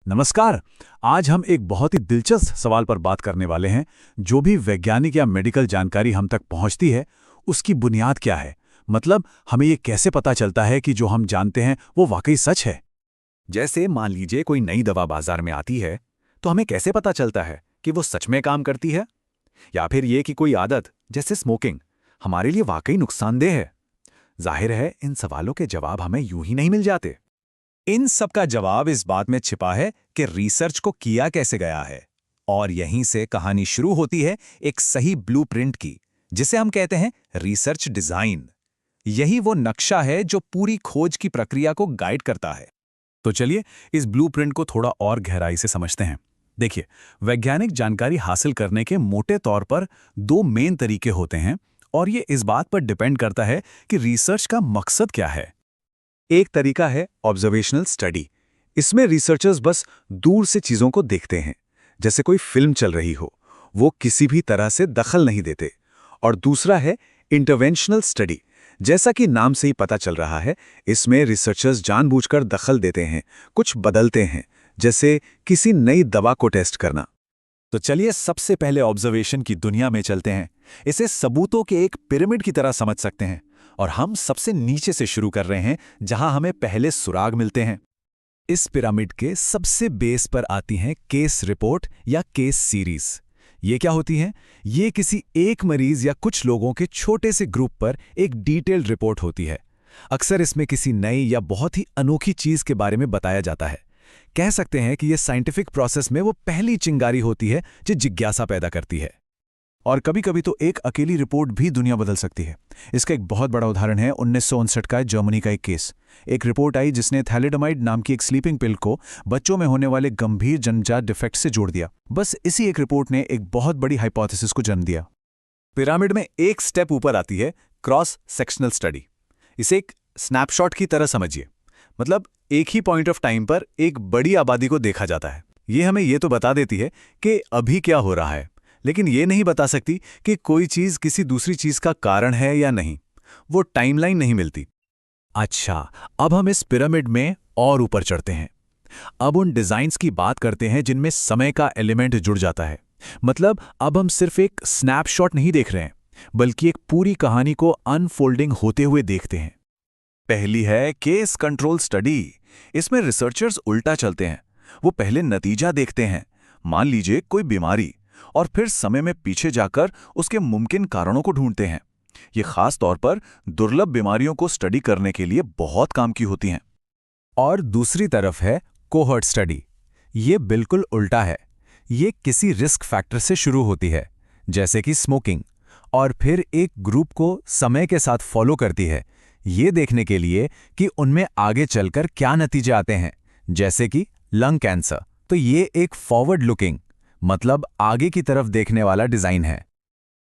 नमस्कार। आज हम एक बहुत ही दिलचस्प सवाल पर बात करने वाले हैं। जो भी वैज्ञानिक या मेडिकल जानकारी हम तक पहुंचती है, उसकी बुनियाद क्या है? मतलब हमें ये कैसे पता चलता है कि जो हम जानते हैं वो वाकई सच है? जैसे मान लीजिए कोई नई दवा बाजार में आती है, तो हमें कैसे पता चलता है कि वो सच में काम करती है? या फिर ये कि कोई आदत, जैसे स्मोकिंग, हमारे लिए वाकई नुकसानदेह है? जाहिर है, इन सवालों के जवाब हमें यूं ही नहीं मिल जाते। इन सब का जवाब इस बात में छिपा है कि रिसर्च को किया कैसे गया है। और यहीं से कहानी शुरू होती है एक सही ब्लूप्रिंट की, जिसे हम कहते हैं रिसर्च डिजाइन। यही वो नक्शा है जो पूरी खोज की प्रक्रिया को गाइड करता है। तो चलिए इस ब्लूप्रिंट को थोड़ा और गहराई से समझते हैं। देखिए, वैज्ञानिक जानकारी हासिल करने के मोटे तौर पर दो मेन तरीके होते हैं और ये इस बात पर डिपेंड करता है कि रिसर्च का मकसद क्या है। एक तरीका है ऑब्जर्वेशनल स्टडी। इसमें रिसर्चर्स बस दूर से चीजों को देखते हैं, जैसे कोई फिल्म चल रही हो, वो किसी भी तरह से दखल नहीं देते। और दूसरा है इंटरवेंशनल स्टडी। जैसा कि नाम से ही पता चल रहा है, इसमें रिसर्चर्स जानबूझकर दखल देते हैं, कुछ बदलते हैं, जैसे किसी नई दवा को टेस्ट करना। तो चलिए सबसे पहले ऑब्जर्वेशन की दुनिया में चलते हैं। इसे सबूतों के एक पिरामिड की तरह समझ सकते हैं और हम सबसे नीचे से शुरू कर रहे हैं, जहां हमें पहले सुराग मिलते हैं। इस पिरामिड के सबसे बेस पर आती हैं केस रिपोर्ट या केस सीरीज। ये क्या होती हैं? ये किसी एक मरीज या कुछ लोगों के छोटे से ग्रुप पर एक डिटेल्ड रिपोर्ट होती है। अक्सर इसमें किसी नई या बहुत ही अनोखी चीज के बारे में बताया जाता है। कह सकते हैं कि ये साइंटिफिक प्रोसेस में वो पहली चिंगारी होती है जो जिज्ञासा पैदा करती है। और कभी-कभी तो एक अकेली रिपोर्ट भी दुनिया बदल सकती है। इसका एक बहुत बड़ा उदाहरण है 1959 का जर्मनी का एक केस। एक रिपोर्ट आई जिसने थैलिडोमाइड नाम की एक स्लीपिंग पिल को बच्चों में होने वाले गंभीर जन्मजात डिफेक्ट से जोड़ दिया। बस इसी एक रिपोर्ट ने एक बहुत बड़ी हाइपोथेसिस को जन्म दिया। पिरामिड में एक स्टेप ऊपर आती है क्रॉस सेक्शनल स्टडी। इसे एक स्नैपशॉट की तरह समझिए। मतलब एक ही पॉइंट ऑफ टाइम पर एक बड़ी आबादी को देखा जाता है। ये हमें ये तो बता देती है कि अभी क्या हो रहा है, लेकिन ये नहीं बता सकती कि कोई चीज किसी दूसरी चीज का कारण है या नहीं। वो टाइमलाइन नहीं मिलती। अच्छा, अब हम इस पिरामिड में और ऊपर चढ़ते हैं। अब उन डिजाइन्स की बात करते हैं जिनमें समय का एलिमेंट जुड़ जाता है। मतलब अब हम सिर्फ एक स्नैपशॉट नहीं देख रहे हैं, बल्कि एक पूरी कहानी को अनफोल्डिंग होते हुए देखते हैं। पहली है केस कंट्रोल स्टडी। इसमें रिसर्चर्स उल्टा चलते हैं। वो पहले नतीजा देखते हैं, मान लीजिए कोई बीमारी, और फिर समय में पीछे जाकर उसके मुमकिन कारणों को ढूंढते हैं। ये खास तौर पर दुर्लभ बीमारियों को स्टडी करने के लिए बहुत काम की होती हैं। और दूसरी तरफ है कोहर्ट स्टडी। ये बिल्कुल उल्टा है। ये किसी रिस्क फैक्टर से शुरू होती है, जैसे कि स्मोकिंग, और फिर एक ग्रुप को समय के साथ फॉलो करती है, ये देखने के लिए कि उनमें आगे चलकर क्या नतीजे आते हैं, जैसे कि लंग कैंसर। तो ये एक फॉरवर्ड लुकिंग, मतलब आगे की तरफ देखने वाला डिजाइन है।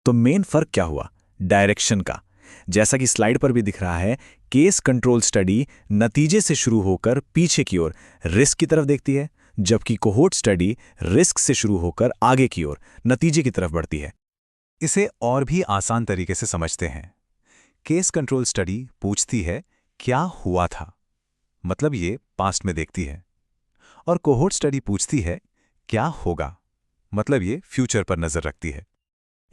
तो मेन फर्क क्या हुआ? डायरेक्शन का। जैसा कि स्लाइड पर भी दिख रहा है, केस कंट्रोल स्टडी नतीजे से शुरू होकर पीछे की ओर रिस्क की तरफ देखती है, जबकि कोहोर्ट स्टडी रिस्क से शुरू होकर आगे की ओर नतीजे की तरफ बढ़ती है। इसे और भी आसान तरीके से समझते हैं। केस कंट्रोल स्टडी पूछती है क्या हुआ था, मतलब ये पास्ट में देखती है। और कोहोर्ट स्टडी पूछती है क्या होगा, मतलब ये फ्यूचर पर नजर रखती है।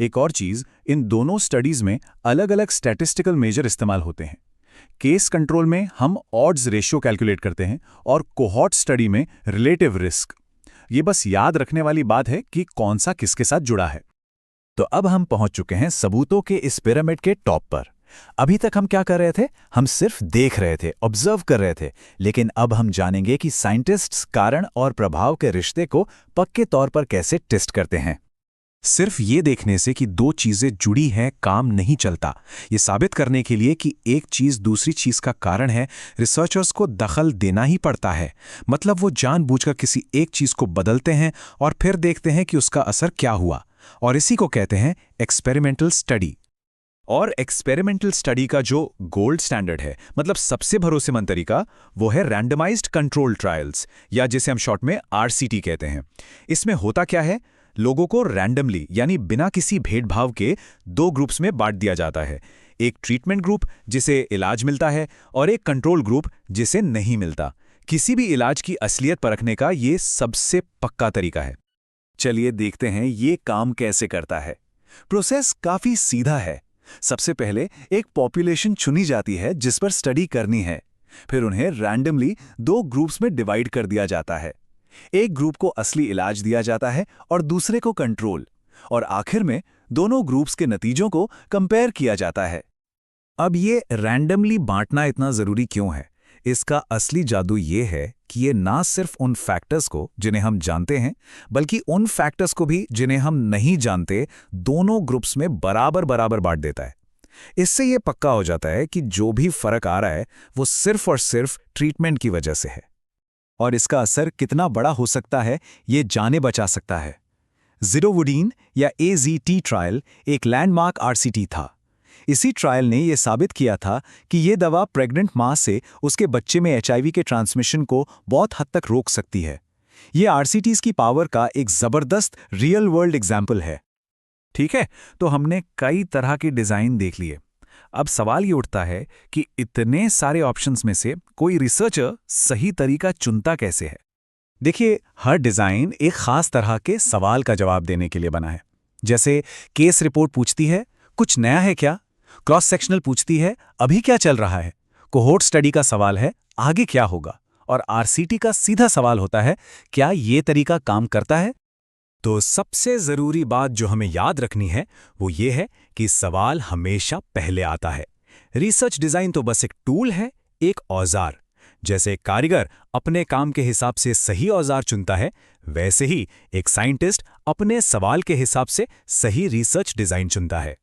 एक और चीज, इन दोनों स्टडीज में अलग अलग स्टैटिस्टिकल मेजर इस्तेमाल होते हैं। केस कंट्रोल में हम ऑड्स रेशियो कैलकुलेट करते हैं और कोहॉर्ट स्टडी में रिलेटिव रिस्क। ये बस याद रखने वाली बात है कि कौन सा किसके साथ जुड़ा है। तो अब हम पहुंच चुके हैं सबूतों के इस पिरामिड के टॉप पर। अभी तक हम क्या कर रहे थे? हम सिर्फ देख रहे थे, ऑब्जर्व कर रहे थे। लेकिन अब हम जानेंगे कि साइंटिस्ट्स कारण और प्रभाव के रिश्ते को पक्के तौर पर कैसे टेस्ट करते हैं। सिर्फ ये देखने से कि दो चीजें जुड़ी हैं काम नहीं चलता। ये साबित करने के लिए कि एक चीज दूसरी चीज का कारण है, रिसर्चर्स को दखल देना ही पड़ता है। मतलब वो जानबूझकर किसी एक चीज को बदलते हैं और फिर देखते हैं कि उसका असर क्या हुआ। और इसी को कहते हैं एक्सपेरिमेंटल स्टडी। और एक्सपेरिमेंटल स्टडी का जो गोल्ड स्टैंडर्ड है, मतलब सबसे भरोसेमंद तरीका, वो है रैंडमाइज्ड कंट्रोल ट्रायल्स, या जिसे हम शॉर्ट में आरसीटी कहते हैं। इसमें होता क्या है? लोगों को रैंडमली, यानी बिना किसी भेदभाव के, दो ग्रुप्स में बांट दिया जाता है। एक ट्रीटमेंट ग्रुप जिसे इलाज मिलता है और एक कंट्रोल ग्रुप जिसे नहीं मिलता। किसी भी इलाज की असलियत परखने का ये सबसे पक्का तरीका है। चलिए देखते हैं ये काम कैसे करता है। प्रोसेस काफी सीधा है। सबसे पहले एक पॉपुलेशन चुनी जाती है जिस पर स्टडी करनी है। फिर उन्हें रैंडमली 2 ग्रुप्स में डिवाइड कर दिया जाता है। एक ग्रुप को असली इलाज दिया जाता है और दूसरे को कंट्रोल, और आखिर में दोनों ग्रुप्स के नतीजों को कंपेयर किया जाता है। अब ये रैंडमली बांटना इतना जरूरी क्यों है? इसका असली जादू ये है कि ये ना सिर्फ उन फैक्टर्स को जिन्हें हम जानते हैं, बल्कि उन फैक्टर्स को भी जिन्हें हम नहीं जानते, दोनों ग्रुप्स में बराबर बराबर बांट देता है। इससे ये पक्का हो जाता है कि जो भी फर्क आ रहा है वो सिर्फ और सिर्फ ट्रीटमेंट की वजह से है। और इसका असर कितना बड़ा हो सकता है ये जाने बचा सकता है। ज़िडोवुडीन या AZT ट्रायल एक लैंडमार्क RCT था। इसी ट्रायल ने यह साबित किया था कि ये दवा प्रेग्नेंट मां से उसके बच्चे में HIV के ट्रांसमिशन को बहुत हद तक रोक सकती है। ये RCTs की पावर का एक जबरदस्त रियल वर्ल्ड एग्जाम्पल है। ठीक है, तो हमने कई तरह के डिज़ाइन देख लिए। अब सवाल ये उठता है कि इतने सारे ऑप्शंस में से कोई रिसर्चर सही तरीका चुनता कैसे है? देखिए, हर डिज़ाइन एक खास तरह के सवाल का जवाब देने के लिए बना है। जैसे केस रिपोर्ट पूछती है, कुछ नया है क्या? क्रॉस सेक्शनल पूछती है, अभी क्या चल रहा है? कोहोर्ट स्टडी का सवाल है, आगे क्या होगा? और RCT का सीधा सवाल होता है, क्या ये तरीका काम करता है? तो सबसे जरूरी बात जो हमें याद रखनी है वो ये है कि सवाल हमेशा पहले आता है। रिसर्च डिजाइन तो बस एक टूल है, एक औजार। जैसे कारीगर अपने काम के हिसाब से सही औजार चुनता है, वैसे ही एक साइंटिस्ट अपने सवाल के हिसाब से सही रिसर्च डिजाइन चुनता है।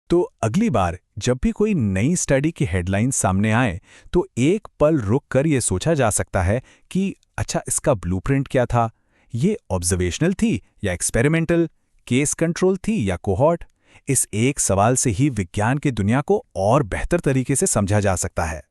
तो अगली बार जब भी कोई नई स्टडी की हेडलाइन सामने आए तो एक पल रुक कर ये सोचा जा सकता है कि अच्छा, इसका ब्लूप्रिंट क्या था? ये ऑब्जर्वेशनल थी या एक्सपेरिमेंटल, केस कंट्रोल थी या कोहॉर्ट? इस एक सवाल से ही विज्ञान की दुनिया को और बेहतर तरीके से समझा जा सकता है।